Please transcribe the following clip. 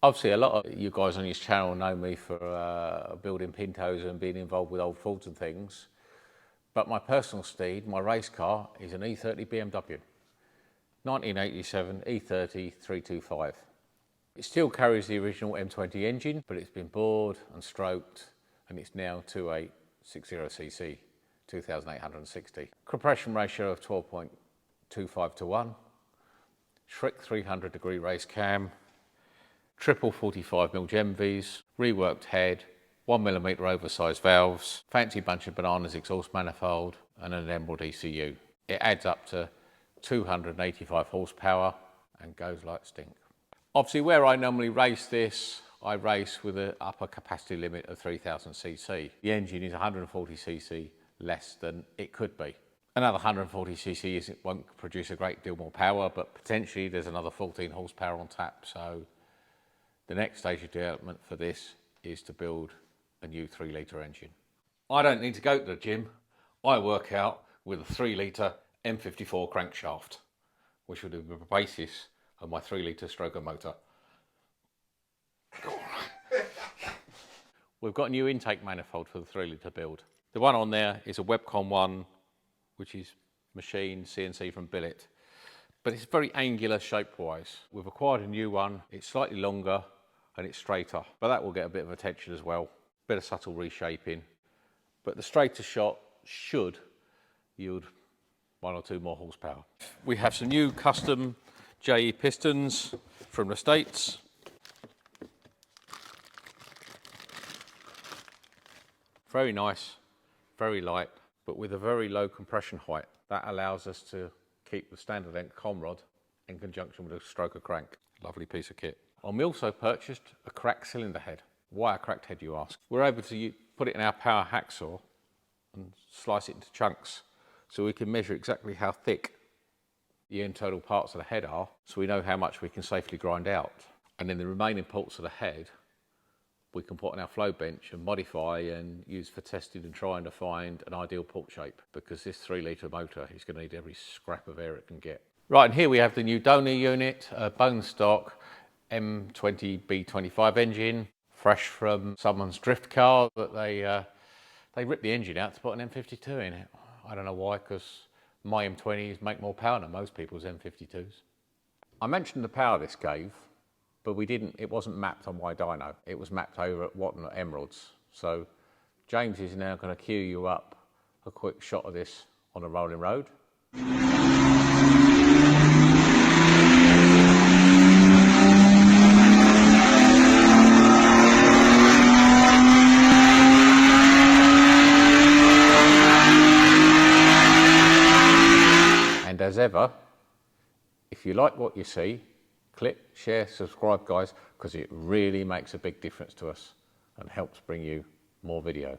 Obviously, a lot of you guys on this channel know me for building Pintos and being involved with old Fords and things. But my personal steed, my race car, is an E30 BMW. 1987 E30 325. It still carries the original M20 engine, but it's been bored and stroked, and it's now 2860cc, 2860. Compression ratio of 12.25 to 1. Shrick 300-degree race cam. Triple 45mm Gemvies, reworked head, 1mm oversized valves, fancy bunch of bananas exhaust manifold, and an emerald ECU. It adds up to 285 horsepower and goes like stink. Obviously, where I normally race this, I race with an upper capacity limit of 3000cc. The engine is 140cc less than it could be. Another 140cc won't produce a great deal more power, but potentially there's another 14 horsepower on tap. So the next stage of development for this is to build a new 3-litre engine. I don't need to go to the gym. I work out with a 3-litre M54 crankshaft, which will be the basis of my 3-litre stroker motor. We've got a new intake manifold for the 3-litre build. The one on there is a Webcon one, which is machined CNC from billet, but it's very angular shape-wise. We've acquired a new one. It's slightly longer and it's straighter, but that will get a bit of attention as well. Bit of subtle reshaping, but the straighter shot should yield 1 or 2 more horsepower. We have some new custom JE pistons from the States. Very nice, very light, but with a very low compression height. That allows us to keep the standard length conrod in conjunction with a stroker crank. Lovely piece of kit. And we also purchased a cracked cylinder head. Why a cracked head, you ask? We're able to put it in our power hacksaw and slice it into chunks so we can measure exactly how thick the internal parts of the head are, so we know how much we can safely grind out. And then the remaining parts of the head we can put on our flow bench and modify and use for testing and trying to find an ideal port shape, because this 3-litre motor is going to need every scrap of air it can get. Right, and here we have the new donor unit, bone stock M20 B25 engine, fresh from someone's drift car that they ripped the engine out to put an M52 in it. I don't know why, because my M20s make more power than most people's M52s. I mentioned the power this gave, but it wasn't mapped on my dyno. It was mapped over at Watton at Emeralds. So James is now going to cue you up a quick shot of this on a rolling road. And as ever, if you like what you see, click, share, subscribe, guys, because it really makes a big difference to us and helps bring you more video.